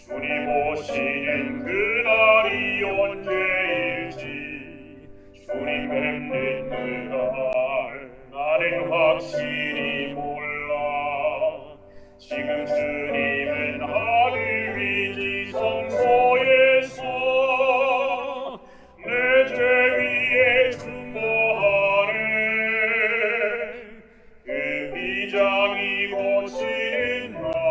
주님 오시는 그날이 언제일지 주님 뵙는 그날 나는 확실히 몰라. 지금 주님은 하늘 위 지성소에서 내 죄 위에 중보하네. 그 비장이 고치는 날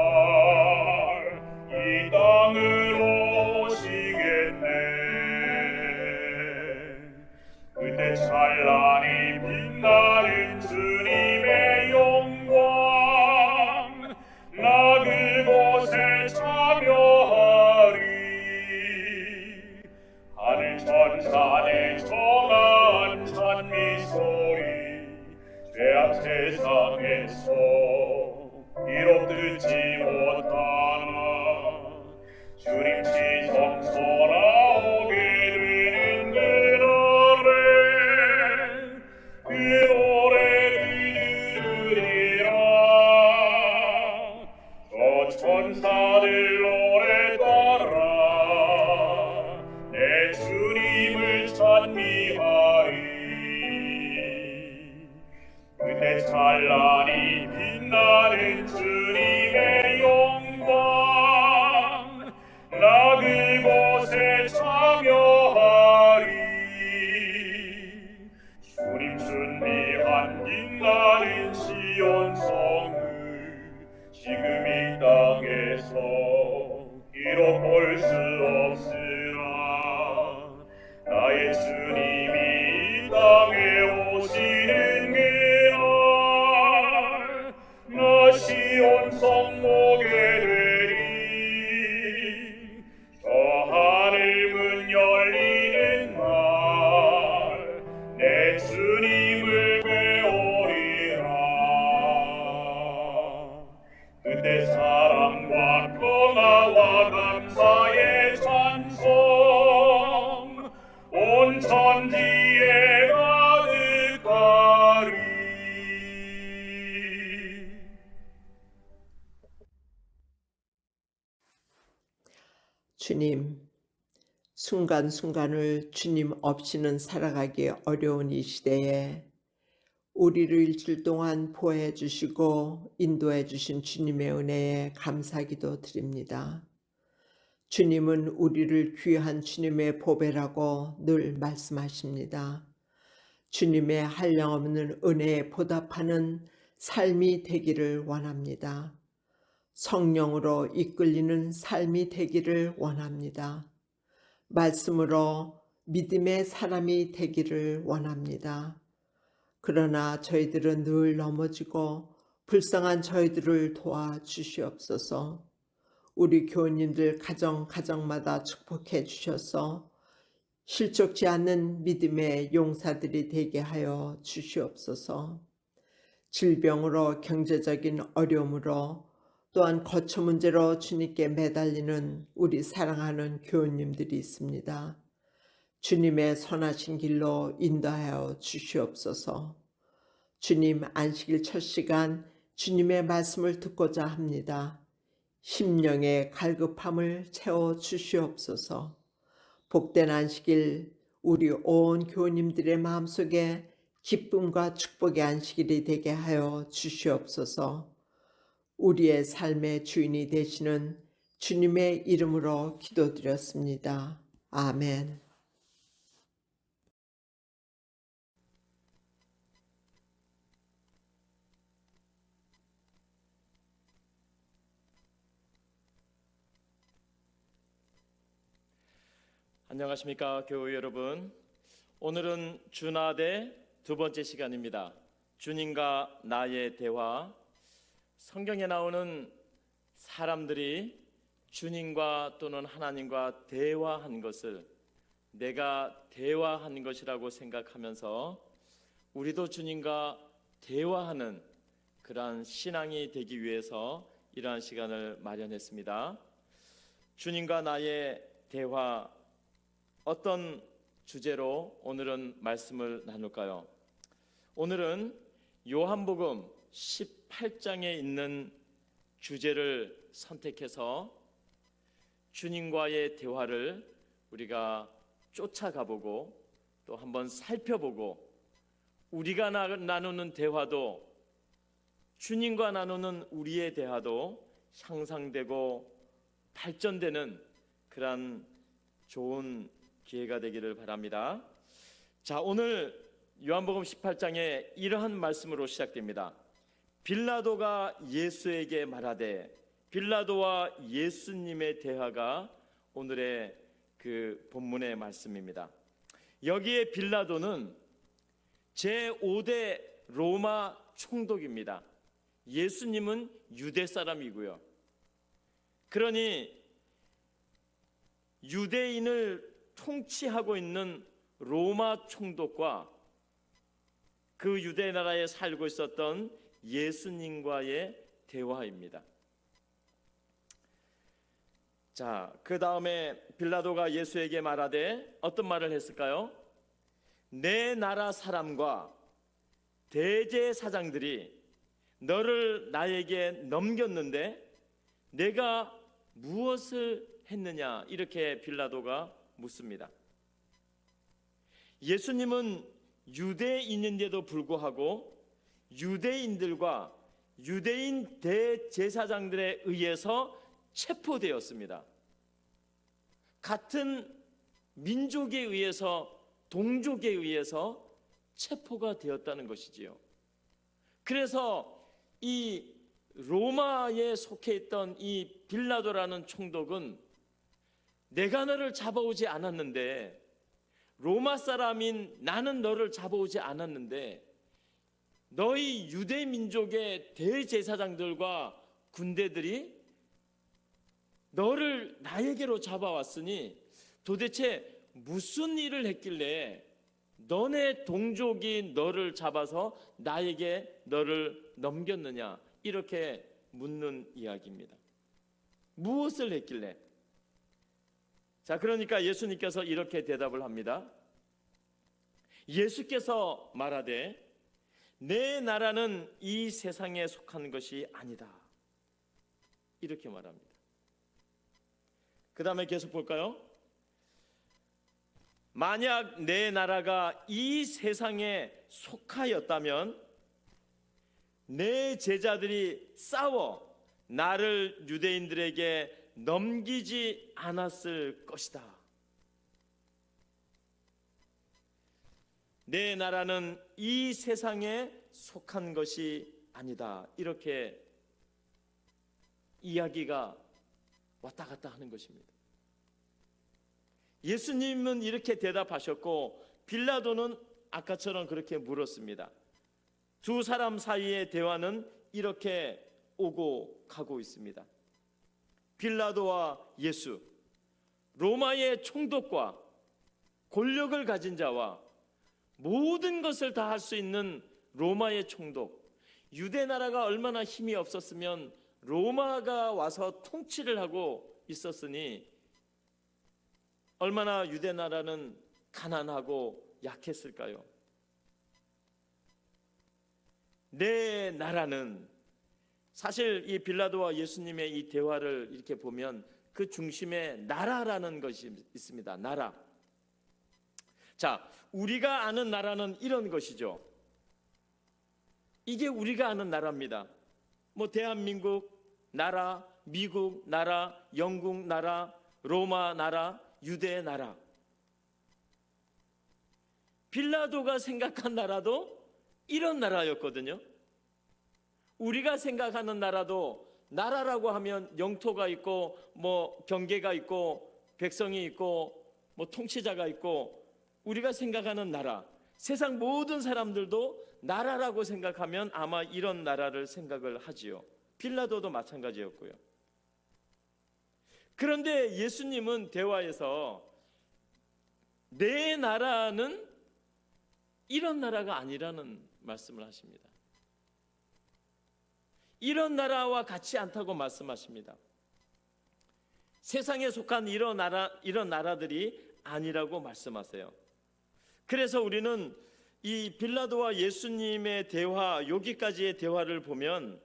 듣지 못하나 주님 지성 돌아오게 되는 그 노래를 들으리라. 저 천사들 노래 따라 내 주님을 찬미하리. 그때 찬란히 빛나는 주님의 영광 나 그곳에 참여하리. 주님 준비한 빛나는 시온 성을 지금 이 땅에서 비록 볼 수 없으나 나의 주님이 이 땅에 오시는 그날 나 시온 성 보게 되리. 저 하늘 문 열리는 날 내 주님을 배우리라. 그때 사랑과 평화와 감사의 찬송 온 천지에 가득하리. 주님, 순간순간을 주님 없이는 살아가기 어려운 이 시대에 우리를 일주일 동안 보호해 주시고 인도해 주신 주님의 은혜에 감사기도 드립니다. 주님은 우리를 귀한 주님의 보배라고 늘 말씀하십니다. 주님의 한량없는 은혜에 보답하는 삶이 되기를 원합니다. 성령으로 이끌리는 삶이 되기를 원합니다. 말씀으로 믿음의 사람이 되기를 원합니다. 그러나 저희들은 늘 넘어지고 불쌍한 저희들을 도와주시옵소서. 우리 교우님들 가정마다 축복해 주셔서 실족지 않는 믿음의 용사들이 되게 하여 주시옵소서. 질병으로 경제적인 어려움으로 또한 거처 문제로 주님께 매달리는 우리 사랑하는 교우님들이 있습니다. 주님의 선하신 길로 인도하여 주시옵소서. 주님, 안식일 첫 시간 주님의 말씀을 듣고자 합니다. 심령의 갈급함을 채워 주시옵소서. 복된 안식일 우리 온 교우님들의 마음속에 기쁨과 축복의 안식일이 되게 하여 주시옵소서. 우리의 삶의 주인이 되시는 주님의 이름으로 기도드렸습니다. 아멘. 안녕하십니까 교회 여러분. 오늘은 주나대 두 번째 시간입니다. 주님과 나의 대화. 성경에 나오는 사람들이 주님과 또는 하나님과 대화한 것을 내가 대화한 것이라고 생각하면서 우리도 주님과 대화하는 그러한 신앙이 되기 위해서 이러한 시간을 마련했습니다. 주님과 나의 대화, 어떤 주제로 오늘은 말씀을 나눌까요? 오늘은 요한복음 18장에 있는 주제를 선택해서 주님과의 대화를 우리가 쫓아가보고 또 한번 살펴보고 우리가 나누는 대화도 주님과 나누는 우리의 대화도 향상되고 발전되는 그런 좋은 기회가 되기를 바랍니다. 자, 오늘 요한복음 18장에 이러한 말씀으로 시작됩니다. 빌라도가 예수에게 말하되, 빌라도와 예수님의 대화가 오늘의 그 본문의 말씀입니다. 여기에 빌라도는 제5대 로마 총독입니다. 예수님은 유대 사람이고요. 그러니 유대인을 통치하고 있는 로마 총독과 그 유대 나라에 살고 있었던 예수님과의 대화입니다. 자, 그 다음에 빌라도가 예수에게 말하되 어떤 말을 했을까요? 내 나라 사람과 대제사장들이 너를 나에게 넘겼는데 내가 무엇을 했느냐? 이렇게 빌라도가 묻습니다. 예수님은 유대인인데도 불구하고 유대인들과 유대인 대제사장들에 의해서 체포되었습니다. 같은 민족에 의해서, 동족에 의해서 체포가 되었다는 것이지요. 그래서 이 로마에 속해 있던 이 빌라도라는 총독은 내가 너를 잡아오지 않았는데, 로마 사람인 나는 너를 잡아오지 않았는데 너희 유대 민족의 대제사장들과 군대들이 너를 나에게로 잡아왔으니 도대체 무슨 일을 했길래 너네 동족이 너를 잡아서 나에게 너를 넘겼느냐? 이렇게 묻는 이야기입니다. 무엇을 했길래? 자, 그러니까 예수님께서 이렇게 대답을 합니다. 예수께서 말하되 내 나라는 이 세상에 속한 것이 아니다. 이렇게 말합니다. 그 다음에 계속 볼까요? 만약 내 나라가 이 세상에 속하였다면 내 제자들이 싸워 나를 유대인들에게 넘기지 않았을 것이다. 내 나라는 이 세상에 속한 것이 아니다. 이렇게 이야기가 왔다 갔다 하는 것입니다. 예수님은 이렇게 대답하셨고 빌라도는 아까처럼 그렇게 물었습니다. 두 사람 사이의 대화는 이렇게 오고 가고 있습니다. 빌라도와 예수, 로마의 총독과 권력을 가진 자와 모든 것을 다 할 수 있는 로마의 총독. 유대 나라가 얼마나 힘이 없었으면 로마가 와서 통치를 하고 있었으니 얼마나 유대 나라는 가난하고 약했을까요? 내 나라는, 사실 이 빌라도와 예수님의 이 대화를 이렇게 보면 그 중심에 나라라는 것이 있습니다. 나라. 자, 우리가 아는 나라는 이런 것이죠. 이게 우리가 아는 나라입니다. 뭐 대한민국 나라, 미국 나라, 영국 나라, 로마 나라, 유대 나라. 빌라도가 생각한 나라도 이런 나라였거든요. 우리가 생각하는 나라도 나라라고 하면 영토가 있고 뭐 경계가 있고 백성이 있고 뭐 통치자가 있고, 우리가 생각하는 나라, 세상 모든 사람들도 나라라고 생각하면 아마 이런 나라를 생각을 하지요. 빌라도도 마찬가지였고요. 그런데 예수님은 대화에서 내 나라는 이런 나라가 아니라는 말씀을 하십니다. 이런 나라와 같지 않다고 말씀하십니다. 세상에 속한 이런 나라들이 아니라고 말씀하세요. 그래서 우리는 이 빌라도와 예수님의 대화, 여기까지의 대화를 보면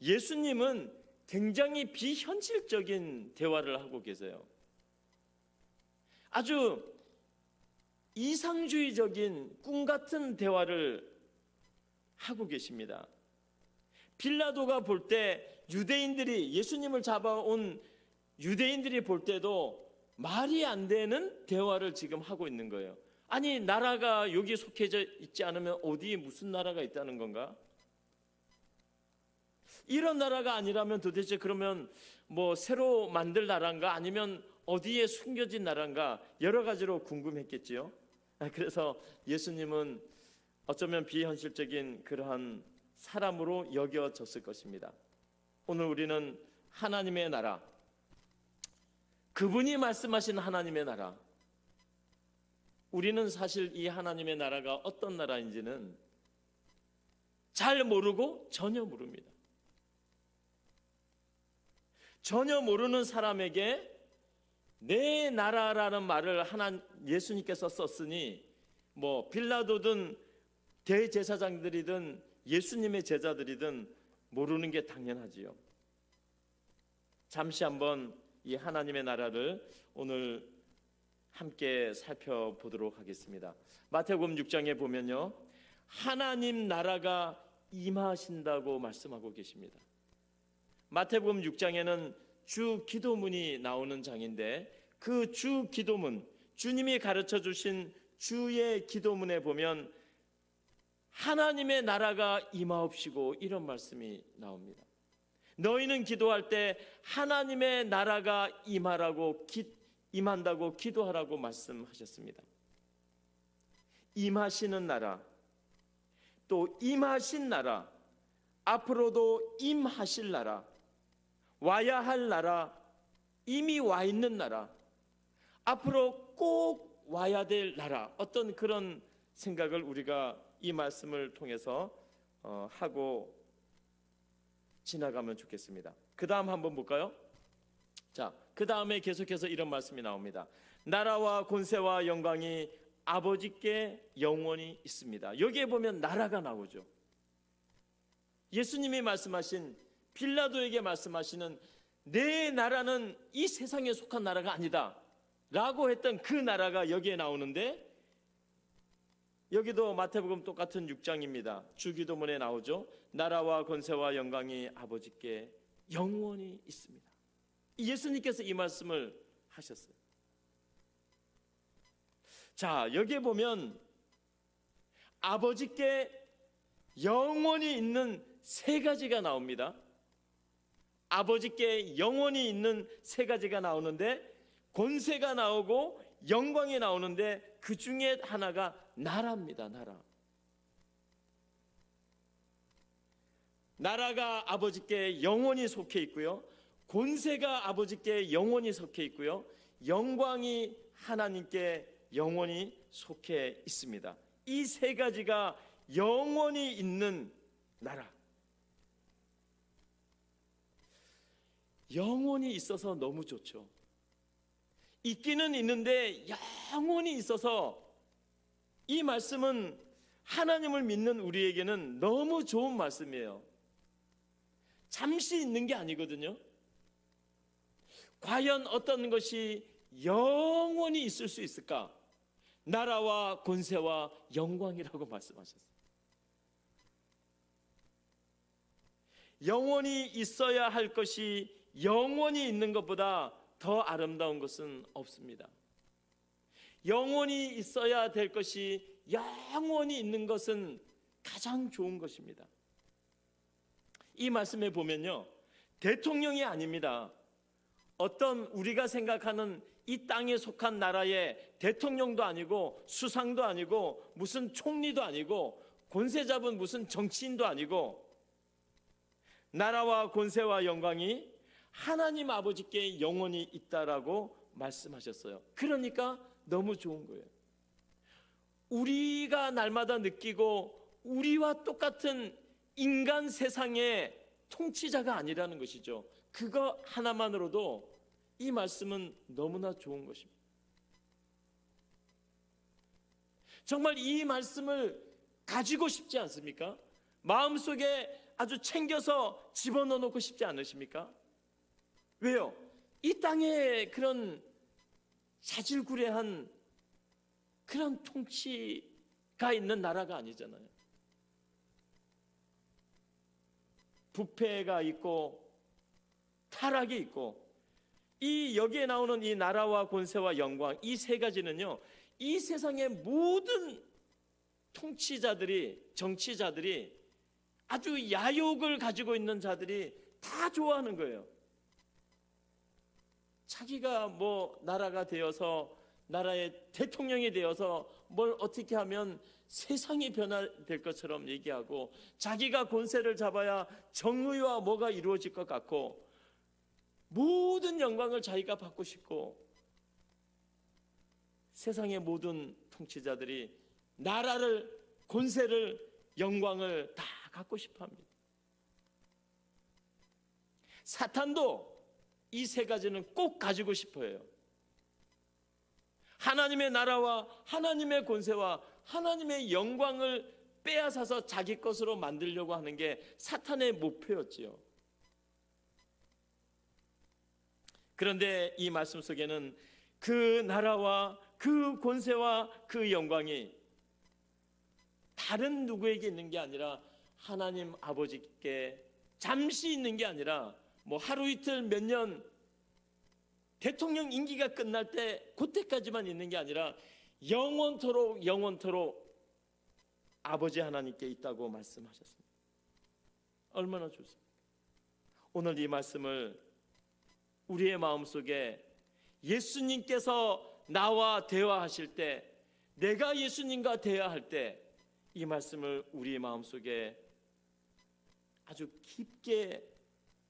예수님은 굉장히 비현실적인 대화를 하고 계세요. 아주 이상주의적인 꿈 같은 대화를 하고 계십니다. 빌라도가 볼 때 유대인들이, 예수님을 잡아온 유대인들이 볼 때도 말이 안 되는 대화를 지금 하고 있는 거예요. 아니, 나라가 여기 속해져 있지 않으면 어디에 무슨 나라가 있다는 건가? 이런 나라가 아니라면 도대체 그러면 뭐 새로 만들 나라인가, 아니면 어디에 숨겨진 나라인가, 여러 가지로 궁금했겠지요. 그래서 예수님은 어쩌면 비현실적인 그러한 사람으로 여겨졌을 것입니다. 오늘 우리는 하나님의 나라, 그분이 말씀하신 하나님의 나라, 우리는 사실 이 하나님의 나라가 어떤 나라인지는 잘 모르고 전혀 모릅니다. 전혀 모르는 사람에게 내 나라라는 말을 예수님께서 썼으니 뭐 빌라도든 대제사장들이든 예수님의 제자들이든 모르는 게 당연하지요. 잠시 한번 이 하나님의 나라를 오늘 함께 살펴보도록 하겠습니다. 마태복음 6장에 보면요, 하나님 나라가 임하신다고 말씀하고 계십니다. 마태복음 6장에는 주 기도문이 나오는 장인데, 그 주 기도문, 주님이 가르쳐 주신 주의 기도문에 보면 하나님의 나라가 임하옵시고 이런 말씀이 나옵니다. 너희는 기도할 때 하나님의 나라가 임한다고 기도하라고 말씀하셨습니다. 임하시는 나라, 또 임하신 나라, 앞으로도 임하실 나라, 와야 할 나라, 이미 와 있는 나라, 앞으로 꼭 와야 될 나라, 어떤 그런 생각을 우리가 이 말씀을 통해서 하고 지나가면 좋겠습니다. 그 다음 한번 볼까요? 자, 그 다음에 계속해서 이런 말씀이 나옵니다. 나라와 권세와 영광이 아버지께 영원히 있습니다. 여기에 보면 나라가 나오죠. 예수님이 말씀하신, 빌라도에게 말씀하시는 내 나라는 이 세상에 속한 나라가 아니다 라고 했던 그 나라가 여기에 나오는데, 여기도 마태복음 똑같은 6장입니다. 주기도문에 나오죠. 나라와 권세와 영광이 아버지께 영원히 있습니다. 예수님께서 이 말씀을 하셨어요. 자, 여기에 보면 아버지께 영원히 있는 세 가지가 나옵니다. 아버지께 영원히 있는 세 가지가 나오는데, 권세가 나오고 영광이 나오는데, 그 중에 하나가 나라입니다. 나라가 아버지께 영원히 속해 있고요, 권세가 아버지께 영원히 속해 있고요, 영광이 하나님께 영원히 속해 있습니다. 이 세 가지가 영원히 있는 나라. 영원히 있어서 너무 좋죠. 있기는 있는데 영원히 있어서, 이 말씀은 하나님을 믿는 우리에게는 너무 좋은 말씀이에요. 잠시 있는 게 아니거든요. 과연 어떤 것이 영원히 있을 수 있을까? 나라와 권세와 영광이라고 말씀하셨어요. 영원히 있어야 할 것이 영원히 있는 것보다 더 아름다운 것은 없습니다. 영원히 있어야 될 것이 영원히 있는 것은 가장 좋은 것입니다. 이 말씀에 보면요, 대통령이 아닙니다. 어떤 우리가 생각하는 이 땅에 속한 나라의 대통령도 아니고, 수상도 아니고, 무슨 총리도 아니고, 권세 잡은 무슨 정치인도 아니고, 나라와 권세와 영광이 하나님 아버지께 영원히 있다라고 말씀하셨어요. 그러니까 너무 좋은 거예요. 우리가 날마다 느끼고 우리와 똑같은 인간 세상의 통치자가 아니라는 것이죠. 그거 하나만으로도 이 말씀은 너무나 좋은 것입니다. 정말 이 말씀을 가지고 싶지 않습니까? 마음속에 아주 챙겨서 집어넣어 놓고 싶지 않으십니까? 왜요? 이 땅에 그런 자질구레한 그런 통치가 있는 나라가 아니잖아요. 부패가 있고 타락이 있고, 이 여기에 나오는 이 나라와 권세와 영광, 이 세 가지는요, 이 세상의 모든 통치자들이, 정치자들이, 아주 야욕을 가지고 있는 자들이 다 좋아하는 거예요. 자기가 뭐 나라가 되어서, 나라의 대통령이 되어서 뭘 어떻게 하면 세상이 변화될 것처럼 얘기하고, 자기가 권세를 잡아야 정의와 뭐가 이루어질 것 같고, 모든 영광을 자기가 받고 싶고, 세상의 모든 통치자들이 나라를, 권세를, 영광을 다 갖고 싶어 합니다. 사탄도 이 세 가지는 꼭 가지고 싶어 해요. 하나님의 나라와 하나님의 권세와 하나님의 영광을 빼앗아서 자기 것으로 만들려고 하는 게 사탄의 목표였지요. 그런데 이 말씀 속에는 그 나라와 그 권세와 그 영광이 다른 누구에게 있는 게 아니라 하나님 아버지께 잠시 있는 게 아니라 뭐 하루 이틀 몇 년 대통령 임기가 끝날 때 그때까지만 있는 게 아니라 영원토록 아버지 하나님께 있다고 말씀하셨습니다. 얼마나 좋습니까? 오늘 이 말씀을 우리의 마음속에 예수님께서 나와 대화하실 때, 내가 예수님과 대화할 때 이 말씀을 우리의 마음속에 아주 깊게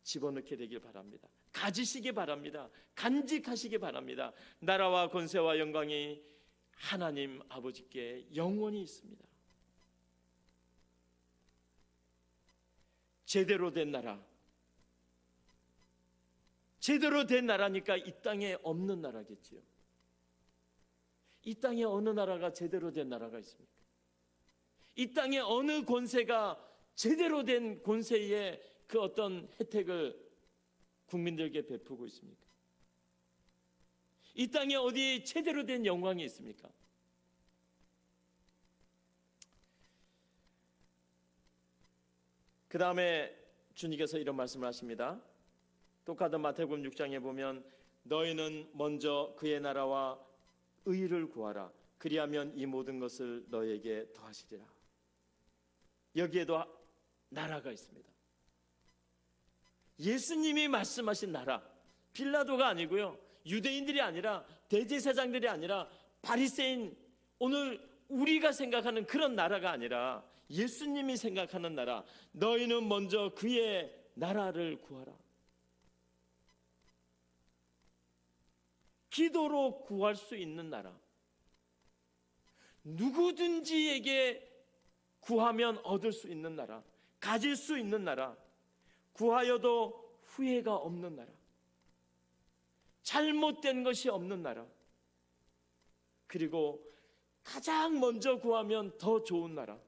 집어넣게 되길 바랍니다. 가지시기 바랍니다. 간직하시기 바랍니다. 나라와 권세와 영광이 하나님 아버지께 영원히 있습니다. 제대로 된 나라, 제대로 된 나라니까 이 땅에 없는 나라겠지요. 이 땅에 어느 나라가 제대로 된 나라가 있습니까? 이 땅에 어느 권세가 제대로 된 권세의 그 어떤 혜택을 국민들에게 베푸고 있습니까? 이 땅에 어디 제대로 된 영광이 있습니까? 그 다음에 주님께서 이런 말씀을 하십니다. 똑같은 마태복음 6장에 보면 너희는 먼저 그의 나라와 의를 구하라. 그리하면 이 모든 것을 너에게 더하시리라. 여기에도 나라가 있습니다. 예수님이 말씀하신 나라, 빌라도가 아니고요, 유대인들이 아니라 대제사장들이 아니라 바리새인, 오늘 우리가 생각하는 그런 나라가 아니라 예수님이 생각하는 나라. 너희는 먼저 그의 나라를 구하라. 기도로 구할 수 있는 나라, 누구든지에게 구하면 얻을 수 있는 나라, 가질 수 있는 나라, 구하여도 후회가 없는 나라, 잘못된 것이 없는 나라, 그리고 가장 먼저 구하면 더 좋은 나라.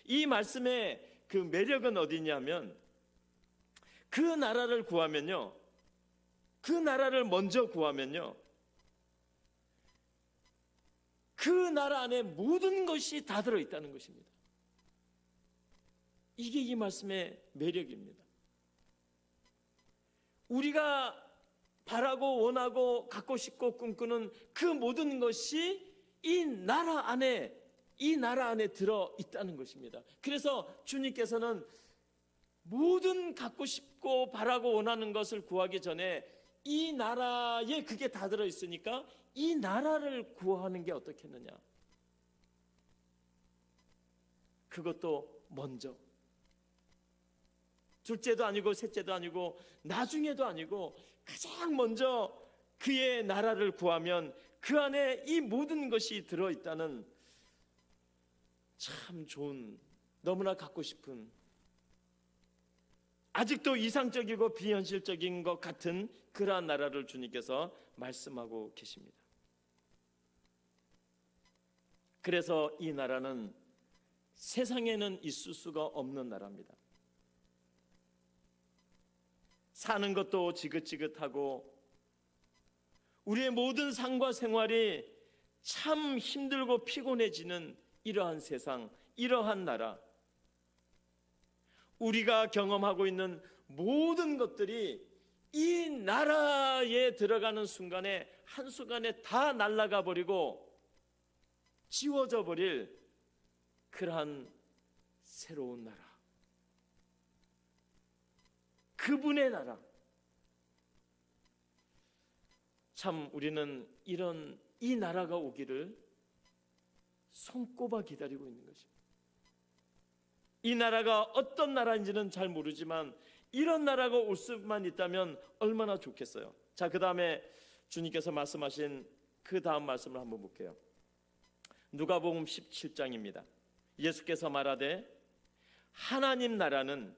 이 말씀의 그 매력은 어디냐면, 그 나라를 구하면요, 그 나라를 먼저 구하면요, 그 나라 안에 모든 것이 다 들어있다는 것입니다. 이게 이 말씀의 매력입니다. 우리가 바라고 원하고 갖고 싶고 꿈꾸는 그 모든 것이 이 나라 안에 들어있다는 것입니다. 그래서 주님께서는 모든 갖고 싶고 바라고 원하는 것을 구하기 전에 이 나라에 그게 다 들어있으니까 이 나라를 구하는 게 어떻겠느냐, 그것도 먼저, 둘째도 아니고 셋째도 아니고 나중에도 아니고 가장 먼저 그의 나라를 구하면 그 안에 이 모든 것이 들어있다는 참 좋은, 너무나 갖고 싶은, 아직도 이상적이고 비현실적인 것 같은 그러한 나라를 주님께서 말씀하고 계십니다. 그래서 이 나라는 세상에는 있을 수가 없는 나라입니다. 사는 것도 지긋지긋하고 우리의 모든 삶과 생활이 참 힘들고 피곤해지는 이러한 세상, 이러한 나라, 우리가 경험하고 있는 모든 것들이 이 나라에 들어가는 순간에 한순간에 다 날아가 버리고 지워져 버릴 그러한 새로운 나라, 그분의 나라. 참 우리는 이 나라가 오기를 손꼽아 기다리고 있는 것입니다. 이 나라가 어떤 나라인지는 잘 모르지만 이런 나라가 올 수만 있다면 얼마나 좋겠어요. 자, 그 다음에 주님께서 말씀하신 그 다음 말씀을 한번 볼게요. 누가복음 17장입니다. 예수께서 말하되 하나님 나라는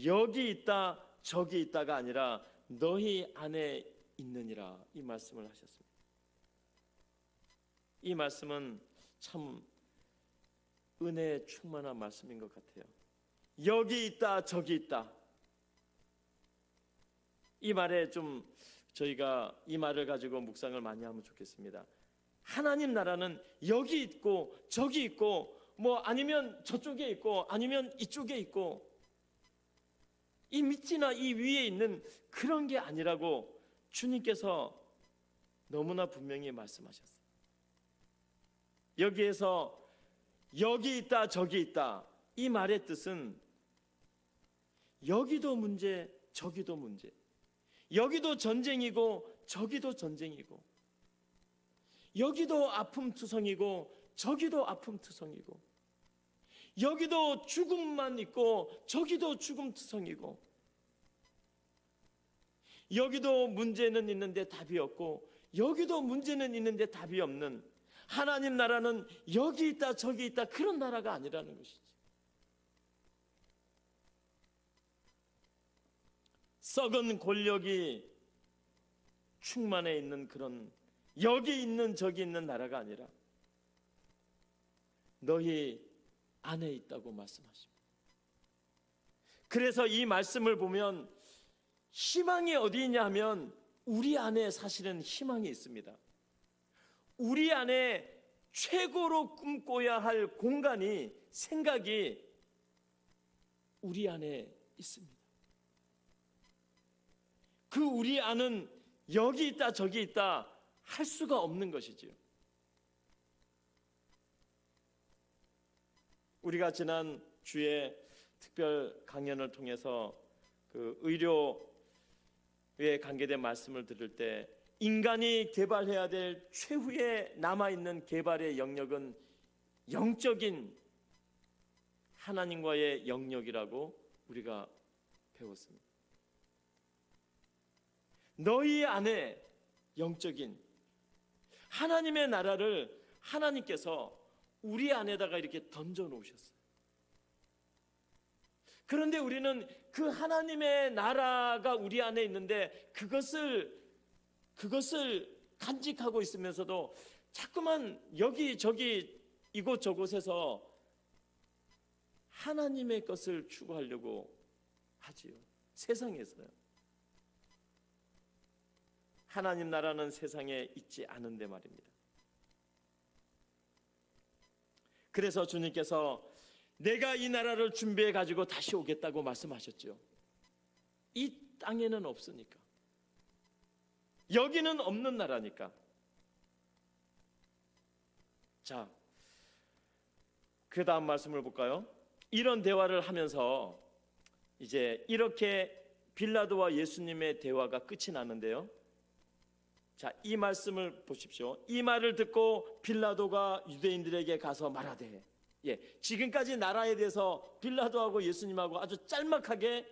여기 있다 저기 있다가 아니라 너희 안에 있느니라, 이 말씀을 하셨습니다. 이 말씀은 참 은혜에 충만한 말씀인 것 같아요. 여기 있다 저기 있다. 이 말에 좀 저희가 이 말을 가지고 묵상을 많이 하면 좋겠습니다. 하나님 나라는 여기 있고 저기 있고 뭐 아니면 저쪽에 있고 아니면 이쪽에 있고 이 밑이나 이 위에 있는 그런 게 아니라고 주님께서 너무나 분명히 말씀하셨어요. 여기에서 여기 있다 저기 있다 이 말의 뜻은 여기도 문제 저기도 문제, 여기도 전쟁이고 저기도 전쟁이고, 여기도 아픔투성이고 저기도 아픔투성이고, 여기도 죽음만 있고 저기도 죽음투성이고, 여기도 문제는 있는데 답이 없고 여기도 문제는 있는데 답이 없는 하나님 나라는 여기 있다 저기 있다 그런 나라가 아니라는 것이지. 썩은 권력이 충만해 있는 그런 여기 있는 저기 있는 나라가 아니라 너희 안에 있다고 말씀하십니다. 그래서 이 말씀을 보면 희망이 어디 있냐 하면 우리 안에 사실은 희망이 있습니다. 우리 안에 최고로 꿈꿔야 할 공간이, 생각이 우리 안에 있습니다. 그 우리 안은 여기 있다 저기 있다 할 수가 없는 것이지요. 우리가 지난 주에 특별 강연을 통해서 그 의료에 관계된 말씀을 들을 때 인간이 개발해야 될 최후의 남아있는 개발의 영역은 영적인 하나님과의 영역이라고 우리가 배웠습니다. 너희 안에 영적인 하나님의 나라를 하나님께서 우리 안에다가 이렇게 던져 놓으셨어요. 그런데 우리는 그 하나님의 나라가 우리 안에 있는데 그것을 간직하고 있으면서도 자꾸만 여기저기 이곳저곳에서 하나님의 것을 추구하려고 하지요. 세상에서요. 하나님 나라는 세상에 있지 않은데 말입니다. 그래서 주님께서 내가 이 나라를 준비해 가지고 다시 오겠다고 말씀하셨죠. 이 땅에는 없으니까, 여기는 없는 나라니까. 자, 그 다음 말씀을 볼까요? 이런 대화를 하면서 이제 이렇게 빌라도와 예수님의 대화가 끝이 나는데요. 자, 이 말씀을 보십시오. 이 말을 듣고 빌라도가 유대인들에게 가서 말하되, 지금까지 나라에 대해서 빌라도하고 예수님하고 아주 짤막하게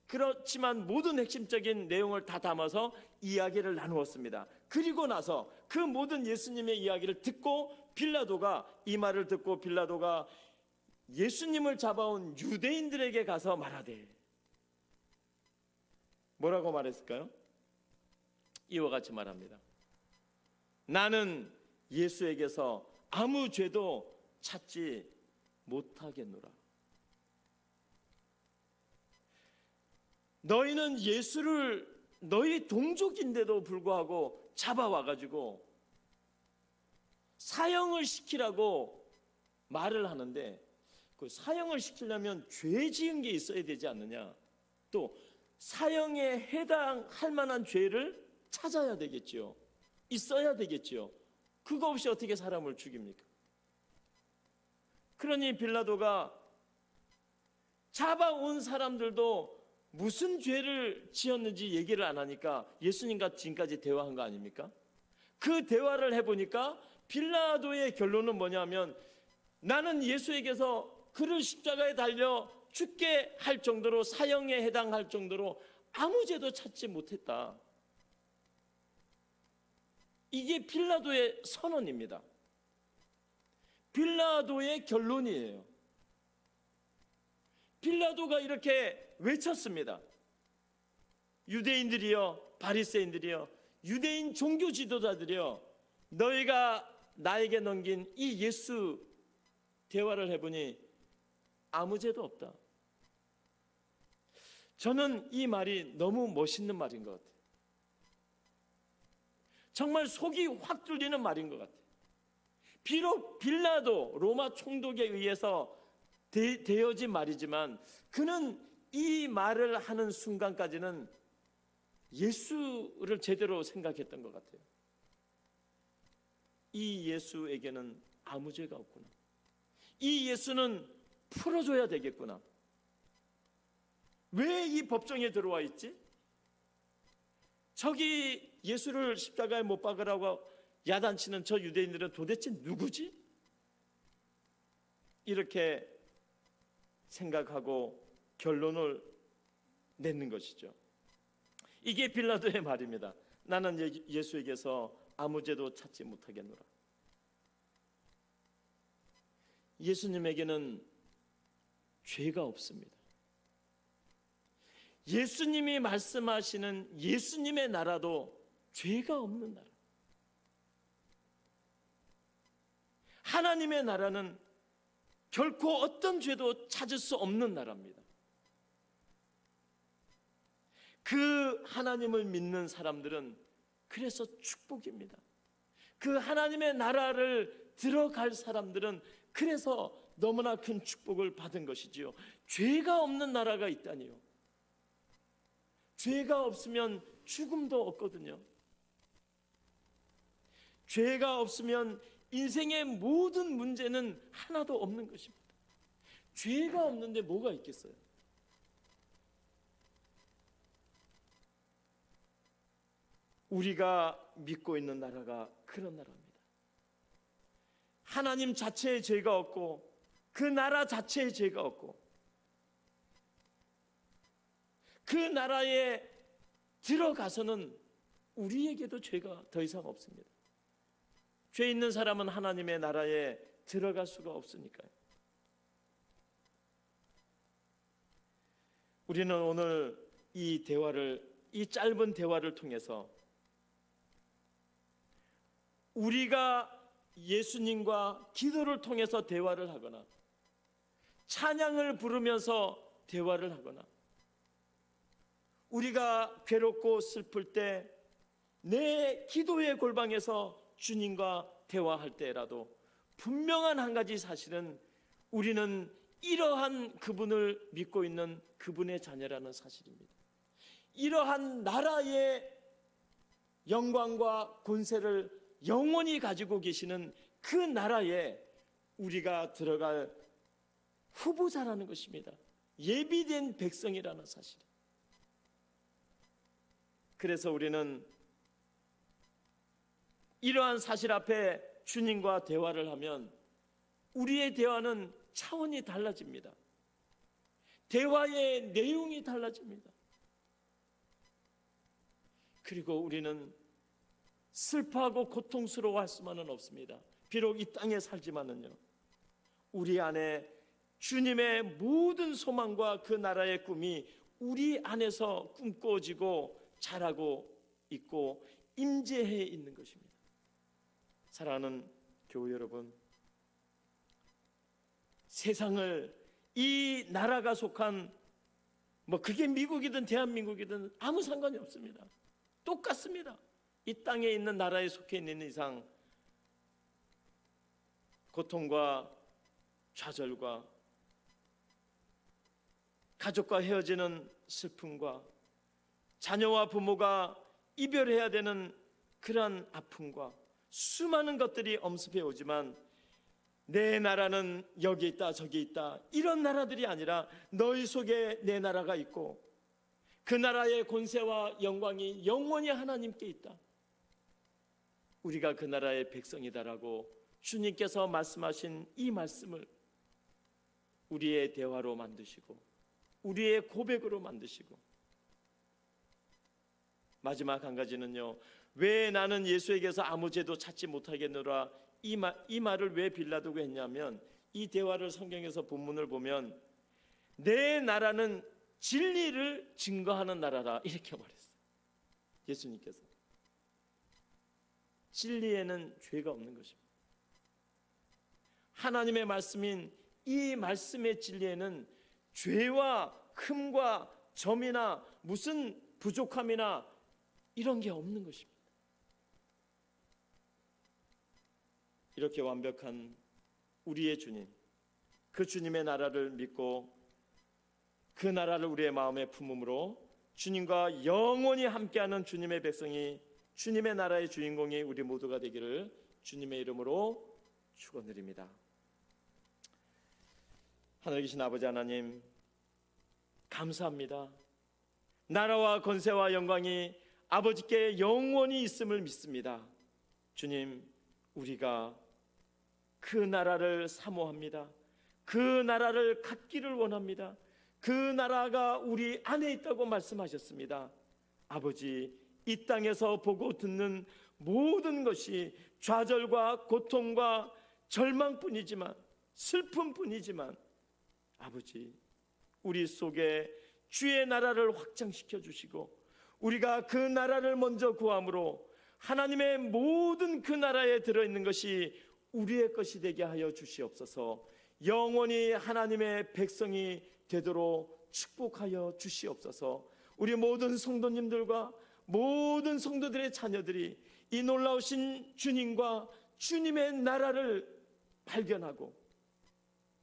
그렇지만 모든 핵심적인 내용을 다 담아서 이야기를 나누었습니다. 그리고 나서 그 모든 예수님의 이야기를 듣고 빌라도가 이 말을 듣고 빌라도가 예수님을 잡아온 유대인들에게 가서 말하되, 뭐라고 말했을까요? 이와 같이 말합니다. 나는 예수에게서 아무 죄도 찾지 못하겠노라. 너희는 예수를 너희 동족인데도 불구하고 잡아와가지고 사형을 시키라고 말을 하는데, 그 사형을 시키려면 죄 지은 게 있어야 되지 않느냐, 또 사형에 해당할 만한 죄를 찾아야 되겠지요. 있어야 되겠지요. 그거 없이 어떻게 사람을 죽입니까? 그러니 빌라도가 잡아온 사람들도 무슨 죄를 지었는지 얘기를 안 하니까 예수님과 지금까지 대화한 거 아닙니까? 그 대화를 해보니까 빌라도의 결론은 뭐냐면, 나는 예수에게서 그를 십자가에 달려 죽게 할 정도로, 사형에 해당할 정도로 아무 죄도 찾지 못했다. 이게 빌라도의 선언입니다. 빌라도의 결론이에요. 빌라도가 이렇게 외쳤습니다. 유대인들이여, 바리새인들이여, 유대인 종교 지도자들이여, 너희가 나에게 넘긴 이 예수 대화를 해보니 아무 죄도 없다. 저는 이 말이 너무 멋있는 말인 것 같아요. 정말 속이 확 뚫리는 말인 것 같아요. 비록 빌라도 로마 총독에 의해서 되어진 말이지만 그는 이 말을 하는 순간까지는 예수를 제대로 생각했던 것 같아요. 이 예수에게는 아무 죄가 없구나. 이 예수는 풀어줘야 되겠구나. 왜 이 법정에 들어와 있지? 저기 예수를 십자가에 못 박으라고 야단치는 저 유대인들은 도대체 누구지? 이렇게 생각하고 결론을 내는 것이죠. 이게 빌라도의 말입니다. 나는 예수에게서 아무 죄도 찾지 못하겠노라. 예수님에게는 죄가 없습니다. 예수님이 말씀하시는 예수님의 나라도 죄가 없는 나라. 하나님의 나라는 결코 어떤 죄도 찾을 수 없는 나라입니다. 그 하나님을 믿는 사람들은 그래서 축복입니다. 그 하나님의 나라를 들어갈 사람들은 그래서 너무나 큰 축복을 받은 것이지요. 죄가 없는 나라가 있다니요. 죄가 없으면 죽음도 없거든요. 죄가 없으면 인생의 모든 문제는 하나도 없는 것입니다. 죄가 없는데 뭐가 있겠어요? 우리가 믿고 있는 나라가 그런 나라입니다. 하나님 자체의 죄가 없고 그 나라 자체의 죄가 없고 그 나라에 들어가서는 우리에게도 죄가 더 이상 없습니다. 죄 있는 사람은 하나님의 나라에 들어갈 수가 없으니까요. 우리는 오늘 이 짧은 대화를 통해서 우리가 예수님과 기도를 통해서 대화를 하거나 찬양을 부르면서 대화를 하거나 우리가 괴롭고 슬플 때 내 기도의 골방에서 주님과 대화할 때라도 분명한 한 가지 사실은 우리는 이러한 그분을 믿고 있는 그분의 자녀라는 사실입니다. 이러한 나라의 영광과 권세를 영원히 가지고 계시는 그 나라에 우리가 들어갈 후보자라는 것입니다. 예비된 백성이라는 사실. 그래서 우리는 이러한 사실 앞에 주님과 대화를 하면 우리의 대화는 차원이 달라집니다. 대화의 내용이 달라집니다. 그리고 우리는 슬퍼하고 고통스러워할 수만은 없습니다. 비록 이 땅에 살지만은요, 우리 안에 주님의 모든 소망과 그 나라의 꿈이 우리 안에서 꿈꿔지고 자라고 있고 임재해 있는 것입니다. 사랑하는 교우 여러분, 세상을 이 나라가 속한 그게 미국이든 대한민국이든 아무 상관이 없습니다. 똑같습니다. 이 땅에 있는 나라에 속해 있는 이상 고통과 좌절과 가족과 헤어지는 슬픔과 자녀와 부모가 이별해야 되는 그러한 아픔과 수많은 것들이 엄습해 오지만 내 나라는 여기 있다 저기 있다 이런 나라들이 아니라 너희 속에 내 나라가 있고 그 나라의 권세와 영광이 영원히 하나님께 있다. 우리가 그 나라의 백성이다라고 주님께서 말씀하신 이 말씀을 우리의 대화로 만드시고 우리의 고백으로 만드시고 마지막 한 가지는요, 왜 나는 예수에게서 아무 죄도 찾지 못하겠노라 이 말을 왜 빌라도가 했냐면 이 대화를 성경에서 본문을 보면 내 나라는 진리를 증거하는 나라라 이렇게 말했어요. 예수님께서 진리에는 죄가 없는 것입니다. 하나님의 말씀인 이 말씀의 진리에는 죄와 흠과 점이나 무슨 부족함이나 이런 게 없는 것입니다. 이렇게 완벽한 우리의 주님, 그 주님의 나라를 믿고 그 나라를 우리의 마음에 품음으로 주님과 영원히 함께하는 주님의 백성이, 주님의 나라의 주인공이 우리 모두가 되기를 주님의 이름으로 축원드립니다. 하늘에 계신 아버지 하나님, 감사합니다. 나라와 권세와 영광이 아버지께 영원히 있음을 믿습니다. 주님, 우리가 그 나라를 사모합니다. 그 나라를 갖기를 원합니다. 그 나라가 우리 안에 있다고 말씀하셨습니다. 아버지, 이 땅에서 보고 듣는 모든 것이 좌절과 고통과 절망뿐이지만, 슬픔뿐이지만, 아버지, 우리 속에 주의 나라를 확장시켜 주시고 우리가 그 나라를 먼저 구함으로 하나님의 모든 그 나라에 들어있는 것이 우리의 것이 되게 하여 주시옵소서. 영원히 하나님의 백성이 되도록 축복하여 주시옵소서. 우리 모든 성도님들과 모든 성도들의 자녀들이 이 놀라우신 주님과 주님의 나라를 발견하고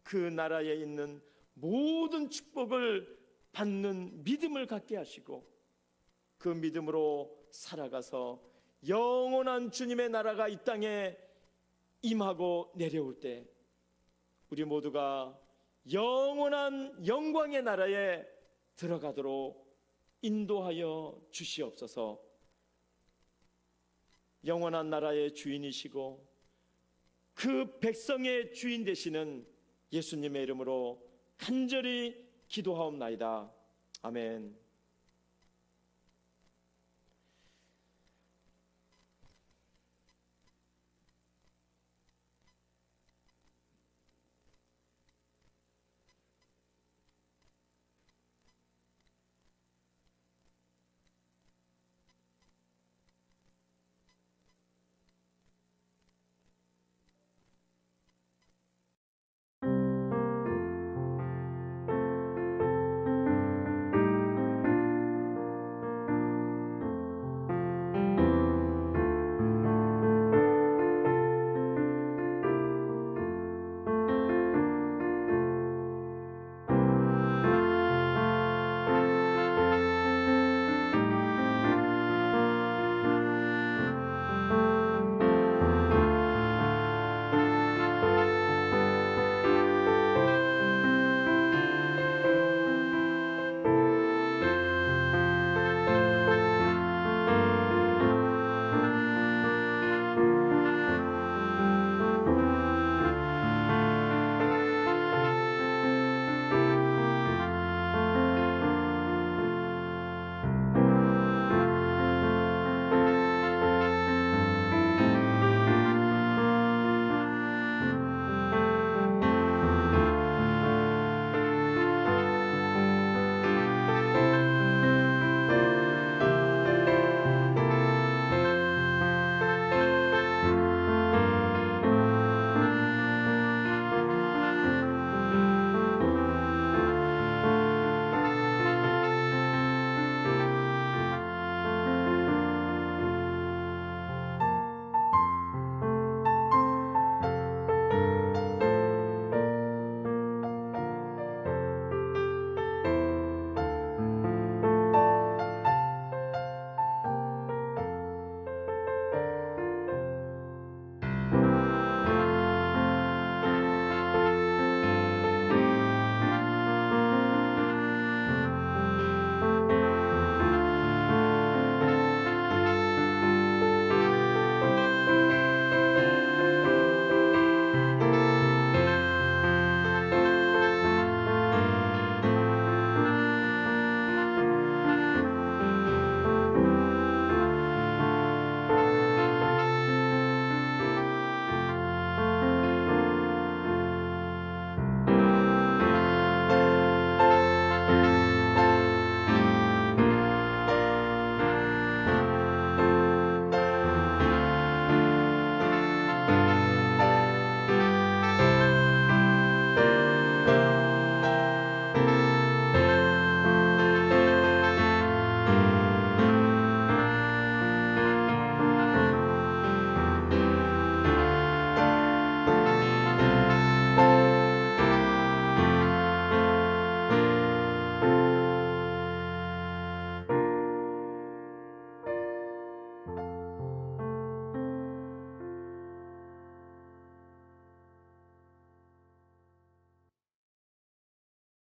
그 나라에 있는 모든 축복을 받는 믿음을 갖게 하시고 그 믿음으로 살아가서 영원한 주님의 나라가 이 땅에 임하고 내려올 때 우리 모두가 영원한 영광의 나라에 들어가도록 인도하여 주시옵소서. 영원한 나라의 주인이시고 그 백성의 주인 되시는 예수님의 이름으로 간절히 기도하옵나이다. 아멘.